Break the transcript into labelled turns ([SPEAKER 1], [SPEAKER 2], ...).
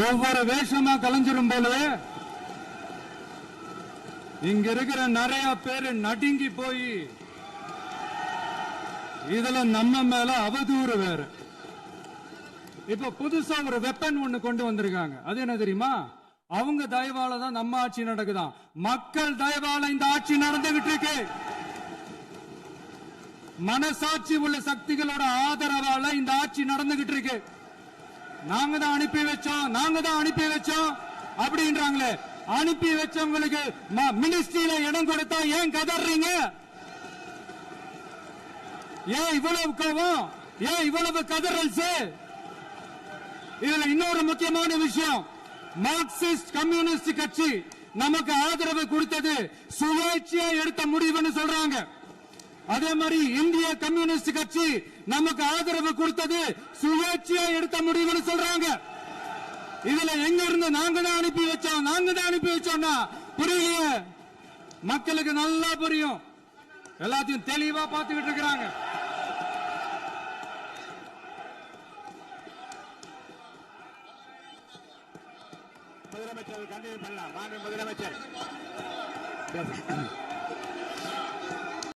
[SPEAKER 1] ஒவ்வொரு வேஷமா கலைஞ்சிரும் போல இங்க இருக்கிற நிறைய பேரு நடுங்கி போய் இதுல நம்ம மேல அவதூறு வேற. இப்ப புதுசா ஒரு வெப்பன் ஒண்ணு கொண்டு வந்திருக்காங்க. அது என்ன தெரியுமா? அவங்க தயவால தான் நம்ம ஆட்சி நடக்குதான். மக்கள் தயவால இந்த ஆட்சி நடந்துகிட்டு இருக்கு. மனசாட்சி உள்ள சக்திகளோட ஆதரவால இந்த ஆட்சி நடந்துகிட்டு இருக்கு. நாங்க தான் அனுப்பி வச்சோம் அப்படின்றாங்களே. அனுப்பி வச்சவங்களுக்கு மினிஸ்ட்ரியில இடம் கொடுத்தா ஏன் கதறீங்க? ஏன் இவ்வளவு கோபம்? ஏன் இவ்வளவு கதறல்? இதுல இன்னொரு முக்கியமான விஷயம், மார்க்சிஸ்ட் கம்யூனிஸ்ட் கட்சி நமக்கு ஆதரவு கொடுத்தது சுயேட்சையா எடுத்த முடிவுன்னு சொல்றாங்க. அதே மாதிரி இந்திய கம்யூனிஸ்ட் கட்சி நமக்கு ஆதரவு கொடுத்தது சுயேட்சையா எடுத்த முடிவுன்னு சொல்றாங்க. இதுல எங்க இருந்து நாங்க தான் அனுப்பி வச்சோம்னா புரியலையே. மக்களுக்கு நல்லா புரியும். எல்லாத்தையும் தெளிவா பார்த்துக்கிட்டு இருக்கிறாங்க.
[SPEAKER 2] முதலமைச்சர் கண்டிப்பாக முதலமைச்சர்